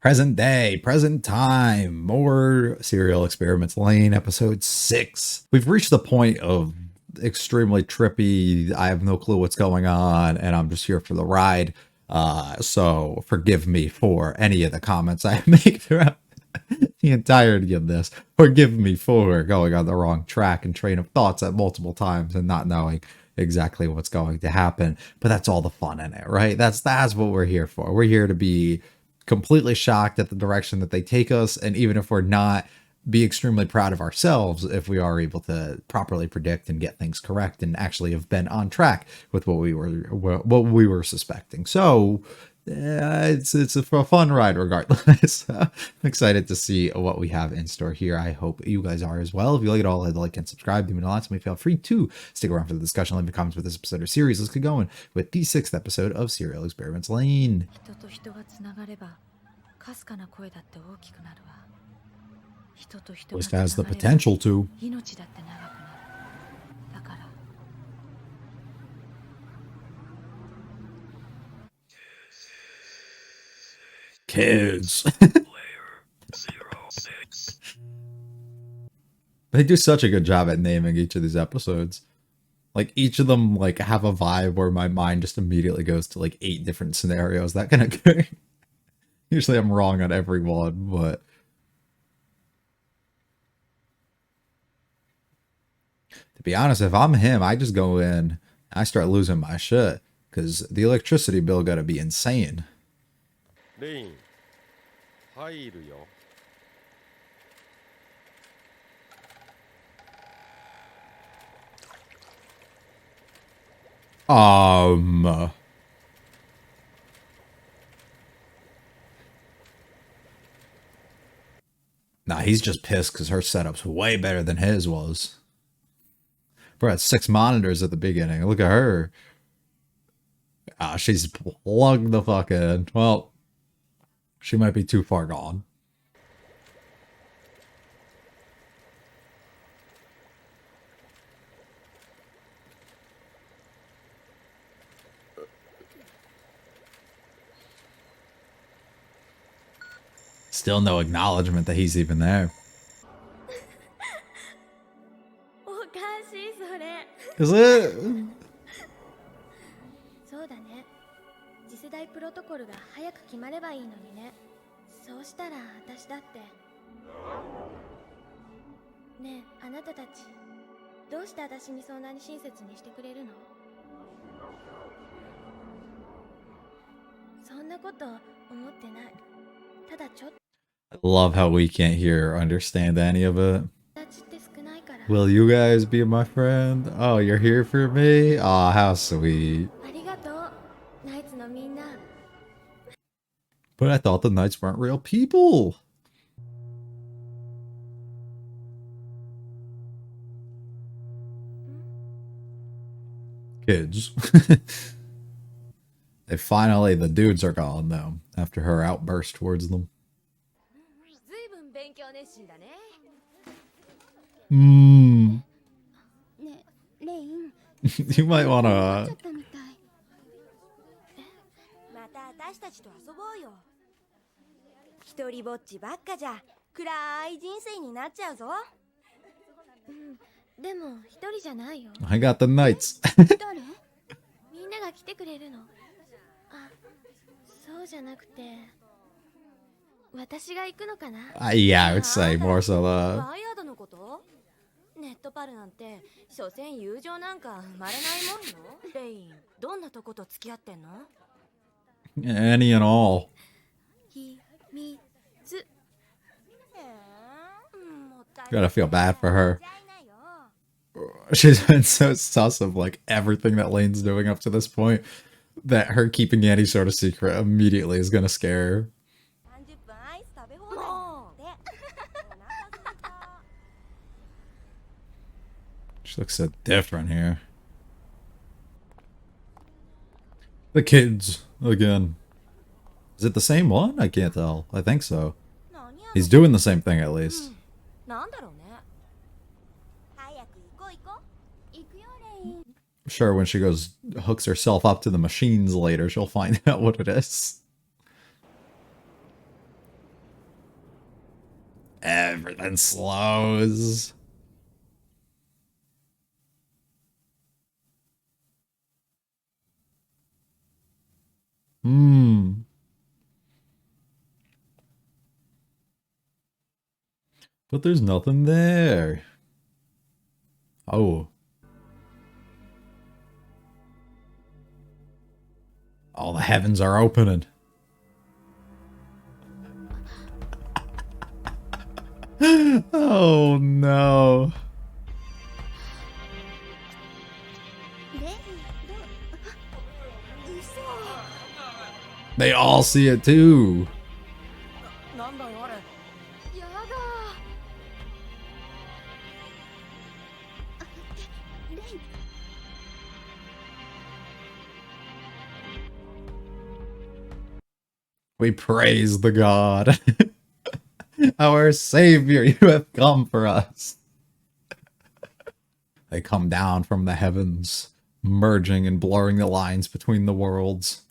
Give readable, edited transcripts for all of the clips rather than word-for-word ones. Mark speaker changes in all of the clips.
Speaker 1: Present day, present time, more serial experiments. Lain, episode 6. We've reached the point of extremely trippy. I have no clue what's going on, and I'm just here for the ride. So forgive me for any of the comments I make throughout the entirety of this. Forgive me for going on the wrong track and train of thoughts at multiple times and not knowing exactly what's going to happen. But that's all the fun in it, right? That's what we're here for. We're here to be completely shocked at the direction that they take us, and even if we're not, be extremely proud of ourselves if we are able to properly predict and get things correct and actually have been on track with what we were suspecting. So it's a fun ride regardless. I'm excited to see what we have in store here. I hope you guys are as well. If you like it all, I'd like and subscribe. Do me a lot to me. Feel free to stick around for the discussion. Leave me comments with this episode or series. Let's get going with the 6th episode of Serial Experiments Lain. At least has the potential to. Kids. They do such a good job at naming each of these episodes. Like, each of them, like, have a vibe where my mind just immediately goes to, like, 8 different scenarios. That kind of good. Usually I'm wrong on every one, but... to be honest, if I'm him, I just go in, I start losing my shit. Because the electricity bill gotta be insane.
Speaker 2: Lain,
Speaker 1: Nah, he's just pissed because her setup's way better than his was. Bro, had 6 monitors at the beginning. Look at her. Ah, she's plugged the fuck in. Well, she might be too far gone. Still no acknowledgement that he's even there. Is it?
Speaker 3: そうだね。次世代プロトコルが早く決まればいいのにね。そうしたら私だって。ねえ、あなたたち、どうして私にそんなに親切にしてくれるの？そんなこと思ってない。ただちょっと。
Speaker 1: I love how we can't hear or understand any of it. Will you guys be my friend? Oh, you're here for me? Aw, how sweet. But I thought the knights weren't real people. Kids. The dudes are gone though, after her outburst towards them. You might wanna...
Speaker 3: 一人ぼっちばっかじゃ暗い人生になっちゃうぞ。でも一人じゃないよ。
Speaker 1: I got the knights.
Speaker 3: 誰？みんなが来てくれるの？あ、そうじゃなくて私が行くのかな？
Speaker 1: Yeah, I would say more so
Speaker 3: ワイヤードのこと？ネットパルなんて所詮友情なんか生まれないもんよ。レイン、どんなとこと付き合ってんの？
Speaker 1: Any and all.
Speaker 3: 秘密。
Speaker 1: Gotta feel bad for her. She's been so sus of like everything that Lain's doing up to this point that her keeping any sort of secret immediately is gonna scare her. She looks so different here. The kids again. Is it the same one? I can't tell. I think so. He's doing the same thing at least. Sure, when she hooks herself up to the machines later, she'll find out what it is. Everything slows. Hmm. But there's nothing there. Oh. All the heavens are opening. Oh no. They all see it too.
Speaker 3: なんだよあれ。やだ。レイ。
Speaker 1: We praise the God. Our Savior, you have come for us. They come down from the heavens, merging and blurring the lines between the worlds.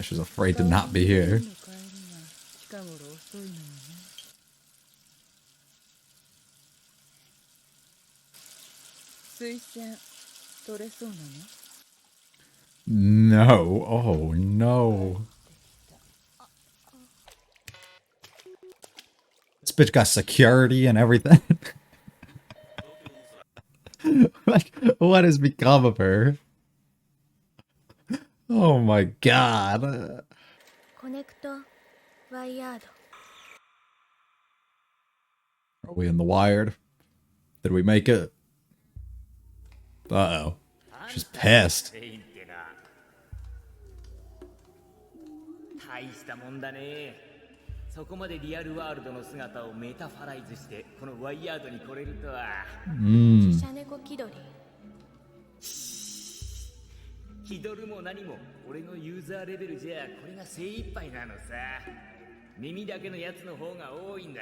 Speaker 1: She's afraid to not be here. No. Oh no. This bitch got security and everything. Like, what has become of her? Oh my god.
Speaker 3: コネクトワイヤード。
Speaker 1: Are we in the wired? Did we make it? Uh-oh. She's pissed.
Speaker 4: 大したもんだね。そこまでリアルワールドの姿をメタファライズしてこのワイヤードに来れるとは。
Speaker 3: 自社猫気取り。
Speaker 4: 気取るも何も俺のユーザーレベルじゃこれが精一杯なのさ。耳だけのやつの方が多いんだ。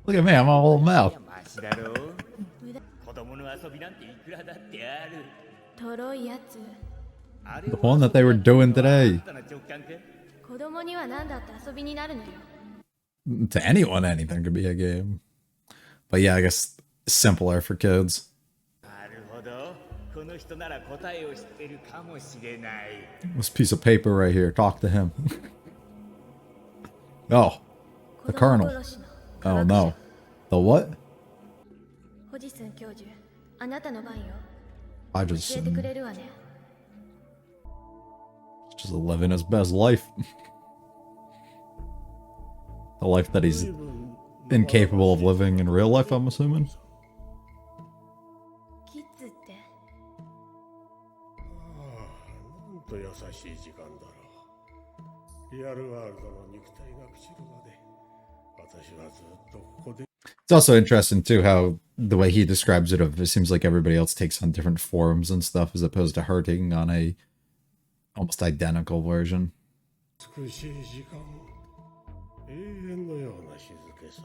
Speaker 1: Look at me, I'm all mouth.
Speaker 4: マシだろ。子供の遊びなんていくらだってある。
Speaker 3: とろいやつ。
Speaker 1: The one that they were doing today.
Speaker 3: 子供には何だって遊びになるのよ。
Speaker 1: To anyone, anything could be a game. But yeah, I guess simpler for kids.
Speaker 4: なるほど。この人なら答えを知ってるかもしれない。
Speaker 1: This piece of paper right here, talk to him. Oh, the colonel. Oh no. The what?
Speaker 3: ホジスン教授、あなたの番よ。
Speaker 1: I
Speaker 3: 教
Speaker 1: just
Speaker 3: えてくれるわね。
Speaker 1: just living his best life. The life that he's incapable of living in real life, I'm assuming.
Speaker 3: キッズって。
Speaker 2: なんと優しい時間だろう。リアルワールドの肉体が朽ちるまで、私はずっとここで。
Speaker 1: It's also interesting too how the way he describes it, of it seems like everybody else takes on different forms and stuff as opposed to her taking on a almost identical version.
Speaker 2: 美しい時間、永遠のような静けさ。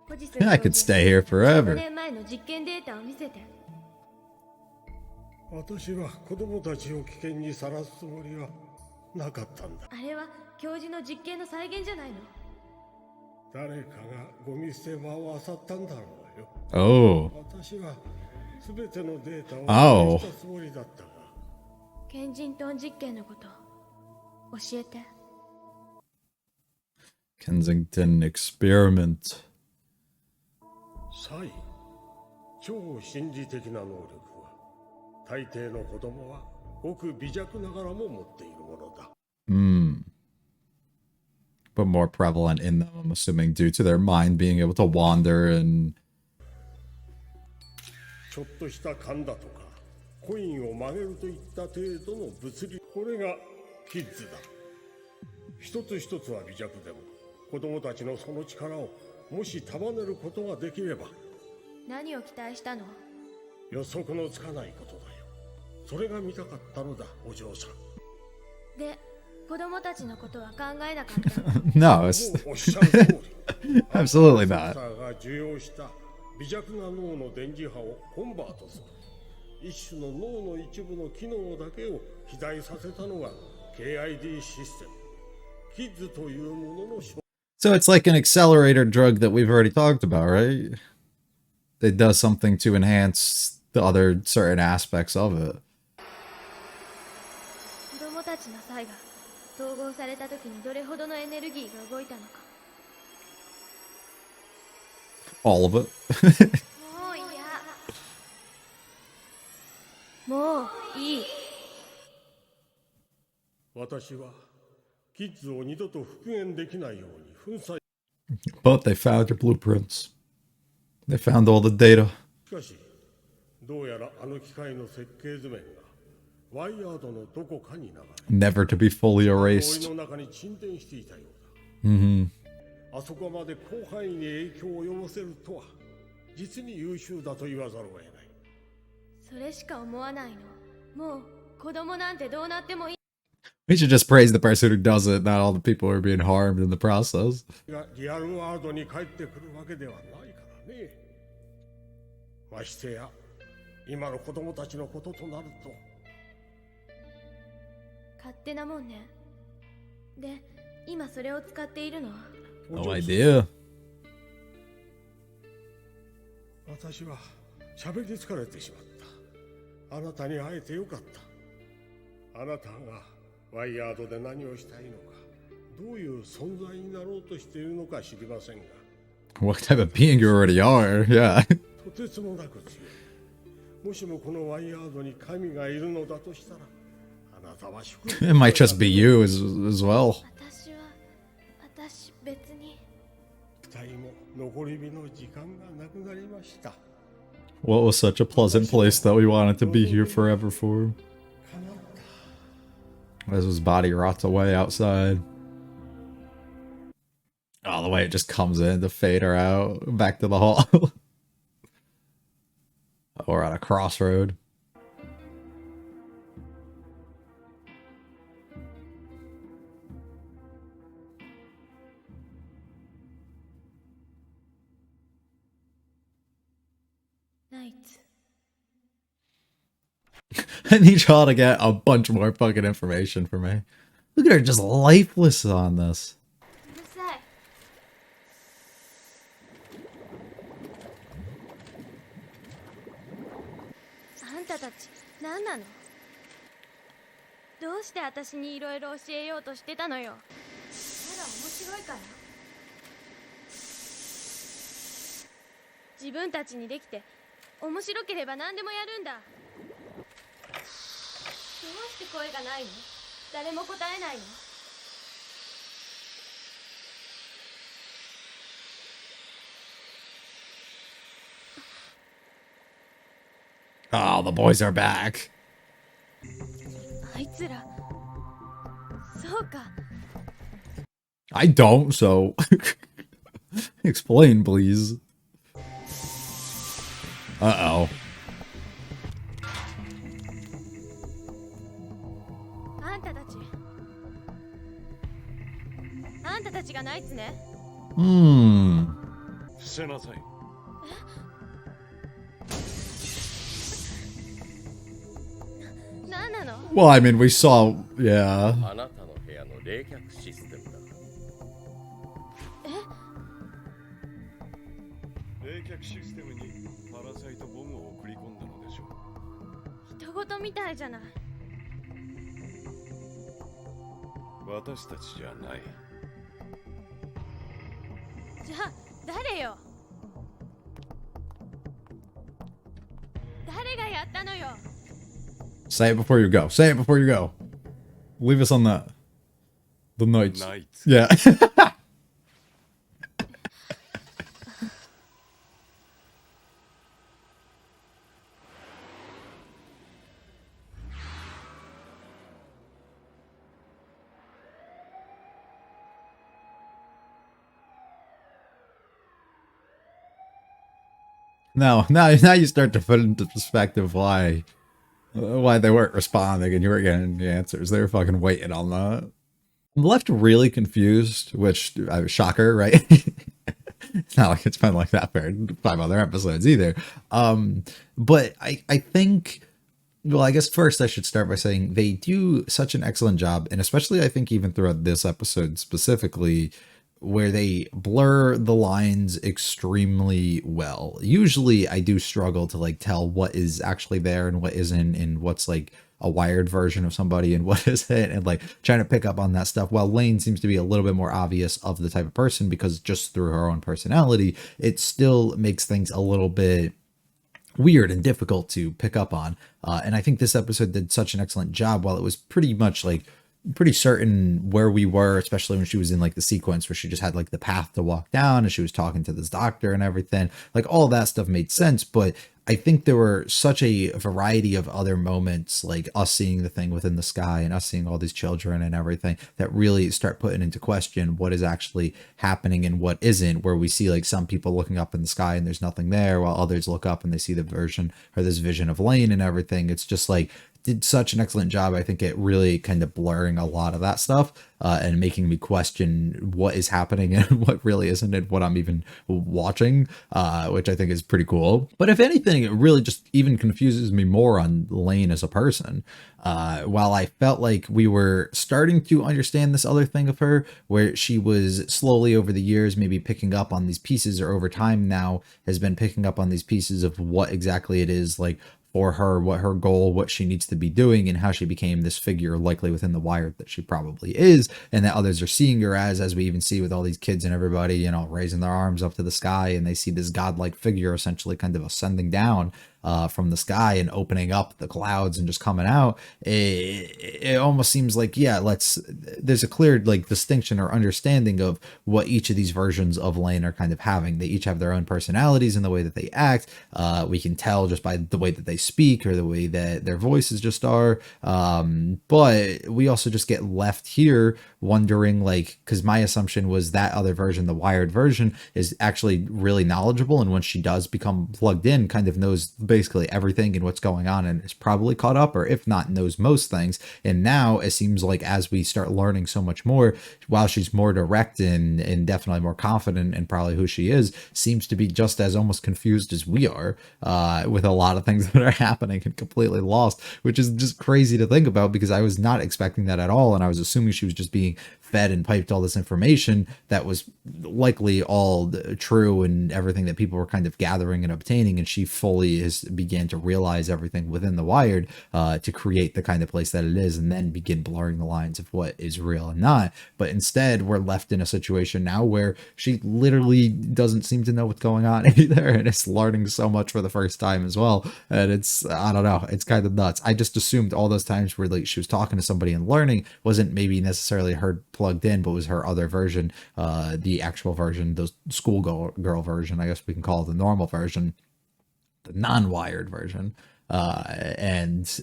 Speaker 3: ホジスン
Speaker 1: I could stay here
Speaker 3: 5
Speaker 1: forever.
Speaker 3: 年前の実験データを見せて。
Speaker 2: 私は子供たちを危険にさらすつもりはなかったんだ。
Speaker 3: あれは教授の実験の再現じゃないの。
Speaker 2: 誰かがゴミ捨て場を漁ったんだろうよ。
Speaker 1: Oh.
Speaker 2: 私は全てのデータを消したつもりだったが。
Speaker 3: ケンジントン実験のこと教えて。
Speaker 1: Kensington experiment.
Speaker 2: サイ、超心理的な能力は大抵の子供はごく微弱ながらも持っているものだ。
Speaker 1: But more prevalent in them, I'm assuming, due to their mind being able to wander and...
Speaker 2: ちょっとした勘だとかコインを曲げるといった程度の物理、これがキッズだ。一つ一つは微弱でも子供たちのその力をもし束ねることができれば。
Speaker 3: 何を期待したの？
Speaker 2: 予測のつかないことだよ。それが見たかったのだ、お嬢さん。
Speaker 3: で、子供たちのことは考えなかったの？
Speaker 1: No, it's
Speaker 2: もうおっしゃる通り。
Speaker 1: absolutely
Speaker 2: セン
Speaker 1: not.
Speaker 2: サーが受容した微弱な脳の電磁波をコンバートする。一種の脳の一部の機能だけを肥大させたのが KID システムキッズというものの
Speaker 1: So it's like an accelerator drug that we've already talked about, right? It does something to enhance the other certain aspects of it.
Speaker 3: 子供たちの際が統合された時にどれほどのエネルギーが動いたのか。
Speaker 1: All of it.
Speaker 3: もういや。もういい。
Speaker 2: 私はキッズを二度と復元できないように粉砕。
Speaker 1: But they found your blueprints. They found all the data.
Speaker 2: しかしどうやらあの機械の設計図面がワイヤードのどこかに流れ
Speaker 1: Never to be fully
Speaker 2: 氷
Speaker 1: erased.
Speaker 2: の中に沈殿していたようだ。
Speaker 1: Mm-hmm.
Speaker 2: あそこまで広範囲に影響を及ぼせるとは実に優秀だと言わざるを得ない。
Speaker 3: それしか思わないの。もう子供なんてどうなってもいい。
Speaker 1: We should just praise the person who does it, not all the people who are being harmed in the process.
Speaker 2: がリアルワールドに帰ってくるわけではないからね。ましてや今の子供たちのこととなると。
Speaker 3: 勝手なもんね。で、今それを使っているの。
Speaker 1: No idea.
Speaker 2: 私は喋り疲れてしまった。あなたに会えてよかった。あなたがワイヤードで何をしたいのか、どういう存在になろうとしているのか知りませんが。
Speaker 1: What type of being you already are, yeah.
Speaker 2: とてつもなく強い。もしもこのワイヤードに神がいるのだとしたら、あなたは祝福。
Speaker 1: It might just be you as well.
Speaker 3: 私別に。
Speaker 2: 二人も残り火の時間がなくなりました。
Speaker 1: What was such a pleasant place that we wanted to be here forever for? As his body rots away outside. Oh, the way it just comes in to fade her out back to the hall. Or at a crossroad.
Speaker 3: Night.
Speaker 1: I need y'all to get a bunch more fucking information for me. Look at her just lifeless on this.
Speaker 3: うるさい。あんたたち何なの？どうして私にいろいろ教えようとしてたのよ。ただ面白いから。自分たちにできて面白ければ何でもやるんだ。どうして声がないの？誰も答えないの？
Speaker 1: Oh, the boys are back.
Speaker 3: あいつら、そうか。
Speaker 1: I don't, so explain, please. Uh-oh.
Speaker 3: あんたたちがナイツね。
Speaker 1: Hmm.
Speaker 2: 伏せなさい。
Speaker 3: なんなの？
Speaker 1: Well, I mean, we saw, yeah.
Speaker 5: あなたの部屋の冷却システムだ。冷却システムにパラサイトボムを送り込んだのでしょう。
Speaker 3: 人事みたいじゃない。
Speaker 5: 私たちじゃない。
Speaker 3: じゃあ誰よ？誰がやったのよ？
Speaker 1: Say it before you go. Say it before you go. Leave us on that. The Knights.
Speaker 5: Knights.
Speaker 1: Yeah. Now you start to put into perspective why they weren't responding and you weren't getting the answers. They were fucking waiting on that. I'm left really confused, which shocker, right? It's not like it's been like that for 5 other episodes either. But I think Well, I guess first I should start by saying they do such an excellent job, and especially I think even throughout this episode specifically, where they blur the lines extremely well. Usually I do struggle to like tell what is actually there and what isn't, and what's like a wired version of somebody and what isn't, and like trying to pick up on that stuff. While Lain seems to be a little bit more obvious of the type of person because just through her own personality, it still makes things a little bit weird and difficult to pick up on. And I think this episode did such an excellent job. While it was pretty much like pretty certain where we were, especially when she was in like the sequence where she just had like the path to walk down and she was talking to this doctor and everything, like all that stuff made sense. But I think there were such a variety of other moments, like us seeing the thing within the sky and us seeing all these children and everything, that really start putting into question what is actually happening and what isn't, where we see like some people looking up in the sky and there's nothing there, while others look up and they see the version or this vision of Lain and everything. It's just like, did such an excellent job, I think, at really kind of blurring a lot of that stuff and making me question what is happening and what really isn't and what I'm even watching, which I think is pretty cool. But if anything, it really just even confuses me more on Lain as a person. While I felt like we were starting to understand this other thing of her, where she was slowly over the years maybe picking up on these pieces, or over time now has been picking up on these pieces of what exactly it is like for her, what her goal, what she needs to be doing, and how she became this figure likely within the Wired that she probably is, and that others are seeing her as we even see with all these kids and everybody, you know, raising their arms up to the sky, and they see this godlike figure essentially kind of ascending down from the sky and opening up the clouds and just coming out. It almost seems like, yeah, there's a clear like distinction or understanding of what each of these versions of Lain are kind of having. They each have their own personalities and the way that they act. We can tell just by the way that they speak or the way that their voices just are. But we also just get left here wondering, like, because my assumption was that other version, the Wired version, is actually really knowledgeable, and once she does become plugged in, kind of knows basically everything and what's going on, and is probably caught up, or if not knows most things. And now it seems like as we start learning so much more, while she's more direct and definitely more confident in probably who she is, seems to be just as almost confused as we are with a lot of things that are happening and completely lost, which is just crazy to think about because I was not expecting that at all, and I was assuming she was just being fed and piped all this information that was likely all true and everything that people were kind of gathering and obtaining, and she fully began to realize everything within the Wired to create the kind of place that it is, and then begin blurring the lines of what is real and not. But instead we're left in a situation now where she literally doesn't seem to know what's going on either, and it's learning so much for the first time as well, and it's, I don't know, it's kind of nuts. I just assumed all those times where like she was talking to somebody and learning wasn't maybe necessarily her plugged in, but was her other version, the actual version, the schoolgirl version, I guess we can call it the normal version, the non-wired version. And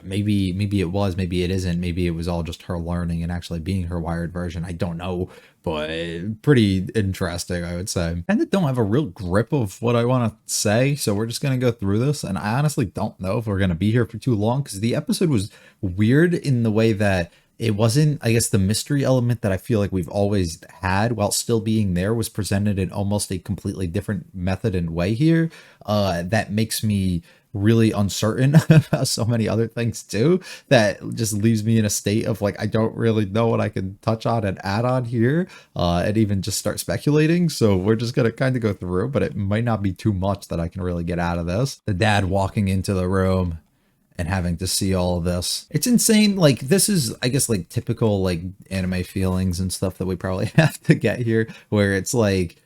Speaker 1: maybe it was, maybe it isn't, maybe it was all just her learning and actually being her wired version. I don't know, but pretty interesting, I would say. And I don't have a real grip of what I want to say, so we're just gonna go through this, and I honestly don't know if we're gonna be here for too long, because the episode was weird in the way that it wasn't, I guess, the mystery element that I feel like we've always had while still being there was presented in almost a completely different method and way here. That makes me really uncertain about so many other things too, that just leaves me in a state of like, I don't really know what I can touch on and add on here, and even just start speculating. So we're just gonna kind of go through, but it might not be too much that I can really get out of this. The dad walking into the room and having to see all of this. It's insane. Like, this is, I guess, like typical like anime feelings and stuff that we probably have to get here, where it's like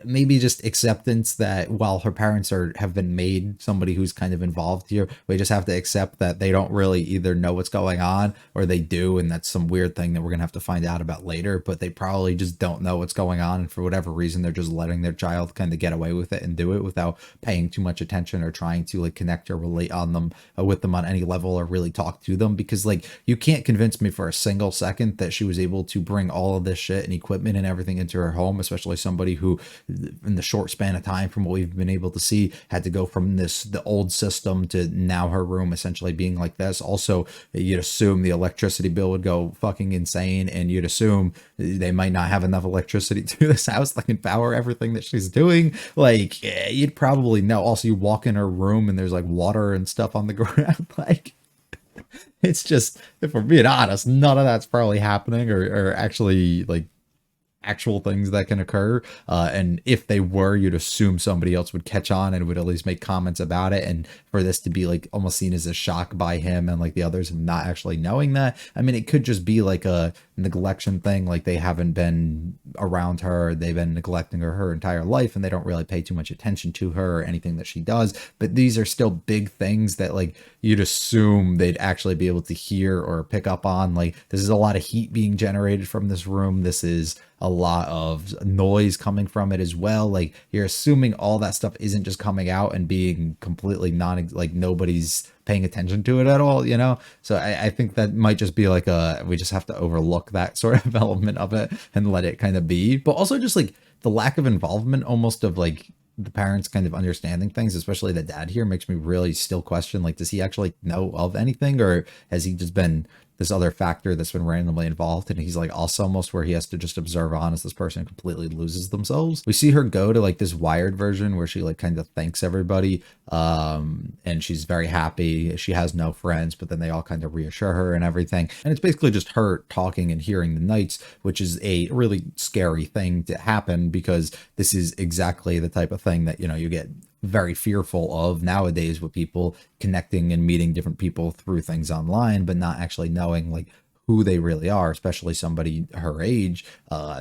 Speaker 1: maybe just acceptance that while her parents have been made somebody who's kind of involved here, we just have to accept that they don't really either know what's going on or they do, and that's some weird thing that we're gonna have to find out about later, but they probably just don't know what's going on, and for whatever reason they're just letting their child kind of get away with it and do it without paying too much attention or trying to like connect or relate on them with them on any level or really talk to them. Because like, you can't convince me for a single second that she was able to bring all of this shit and equipment and everything into her home, especially somebody who in the short span of time from what we've been able to see, had to go from the old system to now her room essentially being like this. Also, you'd assume the electricity bill would go fucking insane, and you'd assume they might not have enough electricity to this house that can power everything that she's doing. Like, you'd probably know. Also, you walk in her room and there's like water and stuff on the ground. Like, it's just, if we're being honest, none of that's probably happening or actually like actual things that can occur. And if they were, you'd assume somebody else would catch on and would at least make comments about it. And for this to be like almost seen as a shock by him and like the others not actually knowing that, I mean, it could just be like a neglection thing. Like they haven't been around her. They've been neglecting her entire life and they don't really pay too much attention to her or anything that she does. But these are still big things that like you'd assume they'd actually be able to hear or pick up on. Like, this is a lot of heat being generated from this room. This is a lot of noise coming from it as well. Like, you're assuming all that stuff isn't just coming out and being completely like nobody's paying attention to it at all, you know? So I think that might just be like we just have to overlook that sort of element of it and let it kind of be. But also just like the lack of involvement almost of like the parents kind of understanding things, especially the dad here, makes me really still question, like, does he actually know of anything, or has he just been this other factor that's been randomly involved, and he's like also almost where he has to just observe on as this person completely loses themselves. We see her go to like this wired version where she like kind of thanks everybody, and she's very happy. She has no friends, but then they all kind of reassure her and everything, and it's basically just her talking and hearing the knights, which is a really scary thing to happen because this is exactly the type of thing that, you know, you get very fearful of nowadays with people connecting and meeting different people through things online, but not actually knowing like who they really are, especially somebody her age.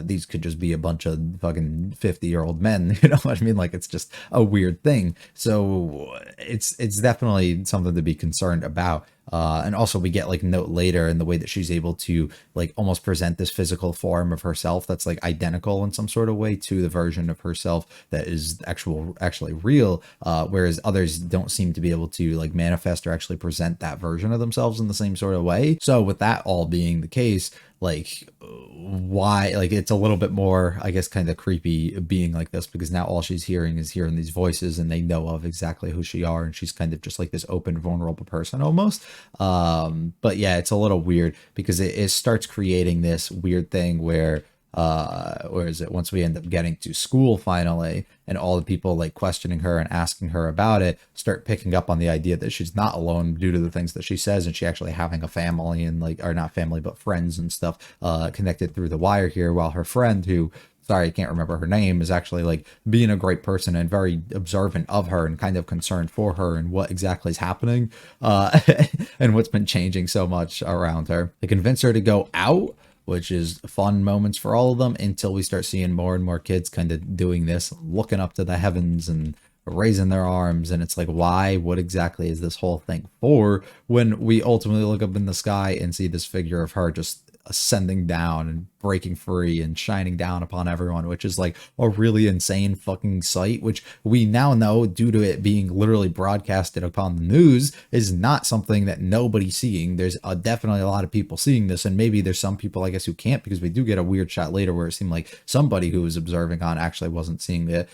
Speaker 1: These could just be a bunch of fucking 50-year-old men, you know what I mean? Like, it's just a weird thing. So it's definitely something to be concerned about. And also we get like a note later in the way that she's able to like almost present this physical form of herself that's like identical in some sort of way to the version of herself that is actually real, whereas others don't seem to be able to like manifest or actually present that version of themselves in the same sort of way. So with that all being the case, like, why, like, it's a little bit more, I guess, kind of creepy being like this, because now all she's hearing is hearing these voices and they know of exactly who she are, and she's kind of just like this open, vulnerable person almost. But yeah, it's a little weird because it starts creating this weird thing where is it, once we end up getting to school finally, and all the people like questioning her and asking her about it start picking up on the idea that she's not alone due to the things that she says, and she actually having a family and like, or not family, but friends and stuff connected through the wire here, while her friend, who, sorry, I can't remember her name, is actually like being a great person and very observant of her and kind of concerned for her and what exactly is happening and what's been changing so much around her. They convince her to go out, which is fun moments for all of them, until we start seeing more and more kids kind of doing this, looking up to the heavens and raising their arms. And it's like, why? What exactly is this whole thing for? When we ultimately look up in the sky and see this figure of her just ascending down and breaking free and shining down upon everyone, which is like a really insane fucking sight, which we now know, due to it being literally broadcasted upon the news, is not something that nobody's seeing. There's definitely a lot of people seeing this, and maybe there's some people, I guess, who can't, because we do get a weird shot later where it seemed like somebody who was observing on actually wasn't seeing it.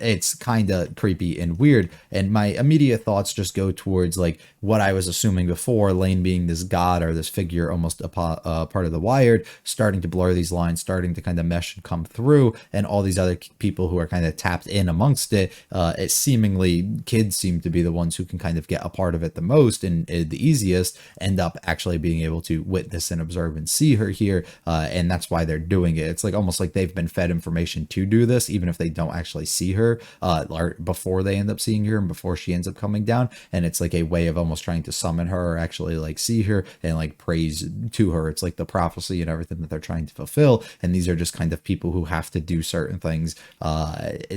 Speaker 1: It's kind of creepy and weird, and my immediate thoughts just go towards like what I was assuming before, Lain being this god or this figure almost part of the Wired, starting to blur these lines, starting to kind of mesh and come through, and all these other people who are kind of tapped in amongst it. It seemingly, kids seem to be the ones who can kind of get a part of it the most and the easiest, end up actually being able to witness and observe and see her here, and that's why they're doing it. It's like almost like they've been fed information to do this, even if they don't actually see her, before they end up seeing her and before she ends up coming down, and it's like a way of almost trying to summon her or actually like see her and like praise to her. It's like the prophecy and everything that they're trying to fulfill, and these are just kind of people who have to do certain things,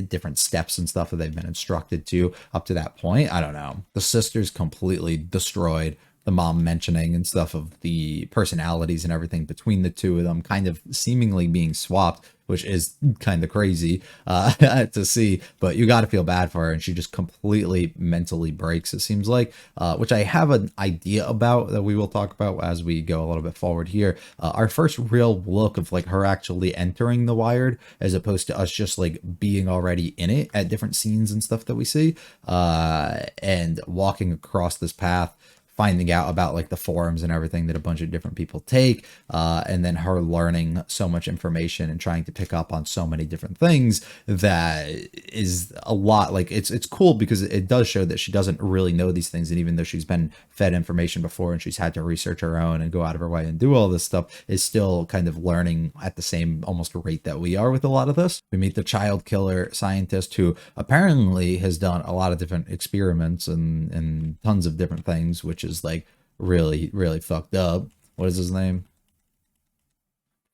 Speaker 1: different steps and stuff that they've been instructed to up to that point. I don't know. The sisters completely destroyed. The mom mentioning and stuff of the personalities and everything between the two of them kind of seemingly being swapped, which is kind of crazy to see. But you got to feel bad for her, and she just completely mentally breaks, it seems like, which I have an idea about that we will talk about as we go a little bit forward here. Our first real look of like her actually entering the Wired, as opposed to us just like being already in it at different scenes and stuff that we see, and walking across this path, finding out about like the forums and everything that a bunch of different people take, and then her learning so much information and trying to pick up on so many different things that is a lot. Like it's cool because it does show that she doesn't really know these things, and even though she's been fed information before and she's had to research her own and go out of her way and do all this stuff, is still kind of learning at the same almost rate that we are with a lot of this. We meet the child killer scientist, who apparently has done a lot of different experiments and tons of different things, which is like really, really fucked up. What is his name?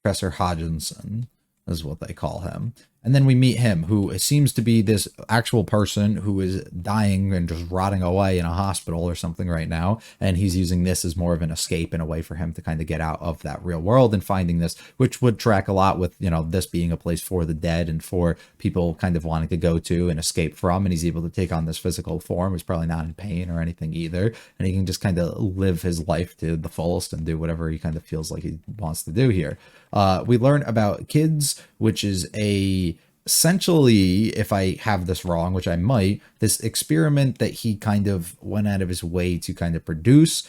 Speaker 1: Professor Hodgkinson is what they call him. And then we meet him, who seems to be this actual person who is dying and just rotting away in a hospital or something right now. And he's using this as more of an escape and a way for him to kind of get out of that real world, and finding this, which would track a lot with, you know, this being a place for the dead and for people kind of wanting to go to and escape from. And he's able to take on this physical form. He's probably not in pain or anything either. And he can just kind of live his life to the fullest and do whatever he kind of feels like he wants to do here. We learn about Kids, which is essentially, if I have this wrong, which I might, this experiment that he kind of went out of his way to kind of produce,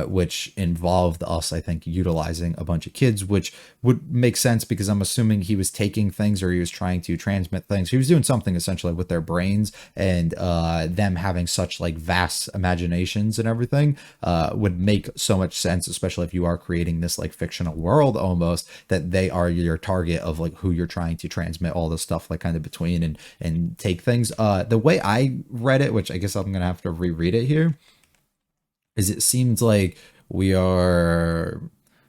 Speaker 1: which involved us, I think, utilizing a bunch of kids, which would make sense because I'm assuming he was taking things, or he was trying to transmit things. He was doing something essentially with their brains, and them having such like vast imaginations and everything would make so much sense, especially if you are creating this like fictional world almost, that they are your target of like who you're trying to transmit all this stuff like kind of between and take things. The way I read it, which I guess I'm gonna have to reread it here, is it seems like we are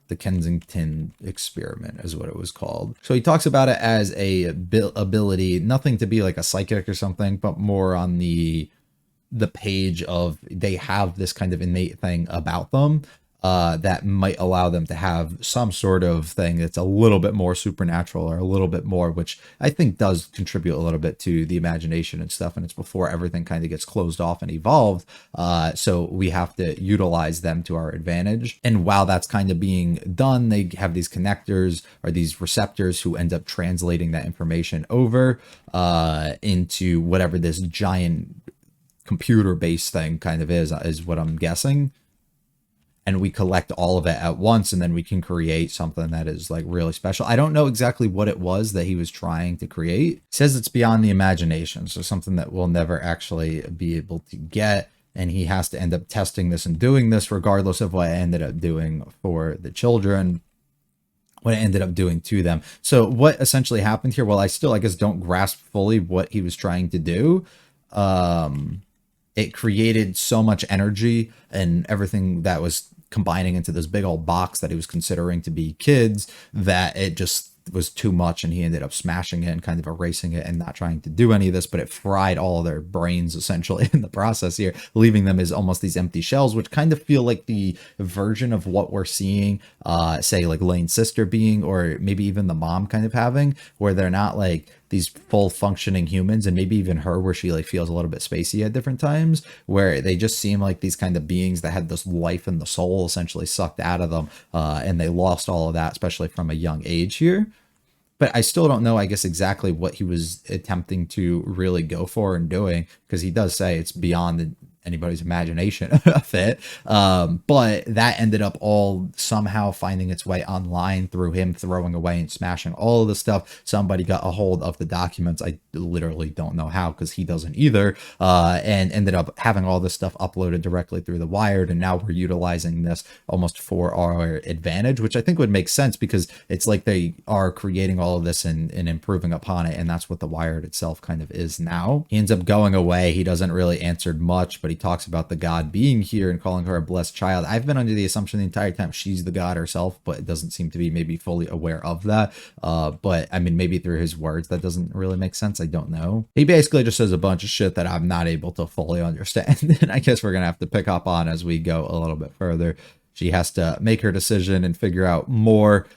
Speaker 1: the Kensington experiment is what it was called. So he talks about it as a ability, nothing to be like a psychic or something, but more on the page of they have this kind of innate thing about them that might allow them to have some sort of thing that's a little bit more supernatural, or a little bit more, which I think does contribute a little bit to the imagination and stuff. And it's before everything kind of gets closed off and evolved. So we have to utilize them to our advantage. And while that's kind of being done, they have these connectors or these receptors who end up translating that information over into whatever this giant computer-based thing kind of is what I'm guessing. And we collect all of it at once, and then we can create something that is like really special. I don't know exactly what it was that he was trying to create. He says it's beyond the imagination, so something that we'll never actually be able to get. And he has to end up testing this and doing this regardless of what I ended up doing for the children, what it ended up doing to them. So what essentially happened here, well, I still, I guess, don't grasp fully what he was trying to do. It created so much energy and everything that was combining into this big old box that he was considering to be kids, that it just was too much, and he ended up smashing it and kind of erasing it and not trying to do any of this. But it fried all of their brains essentially in the process here, leaving them as almost these empty shells, which kind of feel like the version of what we're seeing say like Lain's sister being, or maybe even the mom kind of having, where they're not like these full functioning humans, and maybe even her, where she like feels a little bit spacey at different times, where they just seem like these kind of beings that had this life and the soul essentially sucked out of them, and they lost all of that, especially from a young age here. But I still don't know, I guess, exactly what he was attempting to really go for and doing, because he does say it's beyond anybody's imagination of it. But that ended up all somehow finding its way online through him throwing away and smashing all of the stuff. Somebody got a hold of the documents. I literally don't know how, because he doesn't either, and ended up having all this stuff uploaded directly through the Wired. And now we're utilizing this almost for our advantage, which I think would make sense, because it's like they are creating all of this and improving upon it. And that's what the Wired itself kind of is now. He ends up going away. He doesn't really answer much, but he talks about the god being here and calling her a blessed child. I've been under the assumption the entire time she's the god herself, but it doesn't seem to be maybe fully aware of that. But I mean, maybe through his words, that doesn't really make sense. I don't know. He basically just says a bunch of shit that I'm not able to fully understand. And I guess we're going to have to pick up on as we go a little bit further. she has to make her decision and figure out more,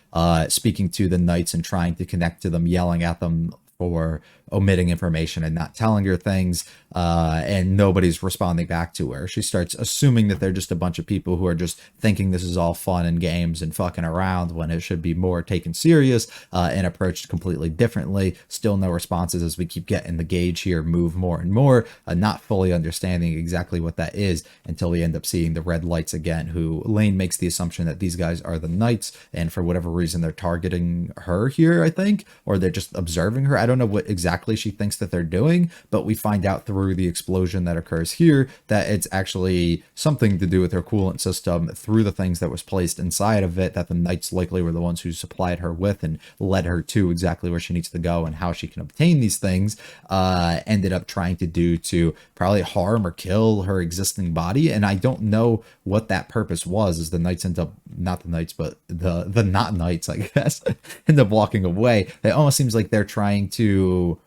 Speaker 1: speaking to the knights and trying to connect to them, yelling at them for omitting information and not telling her things, and nobody's responding back to her. She starts assuming that they're just a bunch of people who are just thinking this is all fun and games and fucking around, when it should be more taken serious, and approached completely differently. Still no responses as we keep getting the gauge here move more and more, not fully understanding exactly what that is until we end up seeing the red lights again, who Lain makes the assumption that these guys are the knights, and for whatever reason they're targeting her here, I think, or they're just observing her. I don't know what exactly she thinks that they're doing, but we find out through the explosion that occurs here that it's actually something to do with her coolant system through the things that was placed inside of it, that the knights likely were the ones who supplied her with and led her to exactly where she needs to go and how she can obtain these things, ended up trying to do to probably harm or kill her existing body. And I don't know what that purpose was, as the knights end up, not the knights, but the not knights, I guess, end up walking away. It almost seems like they're trying to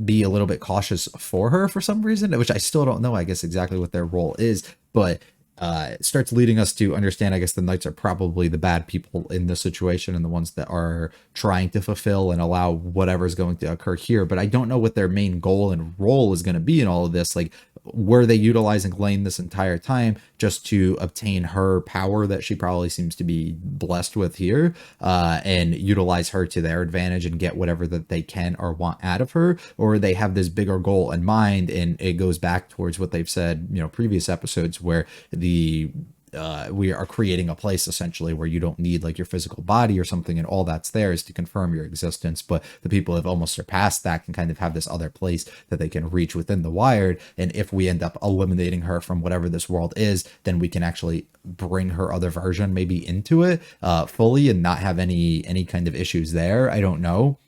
Speaker 1: be a little bit cautious for her for some reason, which I still don't know, I guess, exactly what their role is, but it starts leading us to understand, I guess, the knights are probably the bad people in this situation and the ones that are trying to fulfill and allow whatever's going to occur here. But I don't know what their main goal and role is going to be in all of this. Like, were they utilizing Lain this entire time just to obtain her power that she probably seems to be blessed with here, and utilize her to their advantage and get whatever that they can or want out of her? Or they have this bigger goal in mind, and it goes back towards what they've said, previous episodes, where we are creating a place essentially where you don't need like your physical body or something, and all that's there is to confirm your existence. But the people have almost surpassed that, can kind of have this other place that they can reach within the Wired. And if we end up eliminating her from whatever this world is, then we can actually bring her other version maybe into it fully and not have any kind of issues there. I don't know.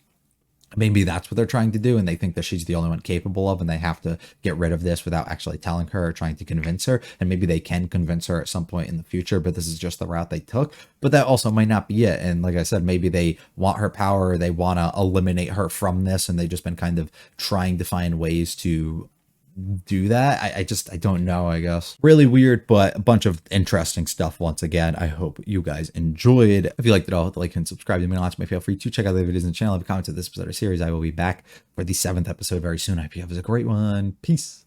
Speaker 1: Maybe that's what they're trying to do, and they think that she's the only one capable of, and they have to get rid of this without actually telling her or trying to convince her. And maybe they can convince her at some point in the future, but this is just the route they took. But that also might not be it. And like I said, maybe they want her power, or they want to eliminate her from this, and they've just been kind of trying to find ways to do that. I don't know, I guess. Really weird, but a bunch of interesting stuff once again. I hope you guys enjoyed. If you liked it all, hit the like and subscribe to me. Lots of feel free to check out the videos in the channel. Leave comments of this episode or series. I will be back for the 7th episode very soon. I hope you have a great one. Peace.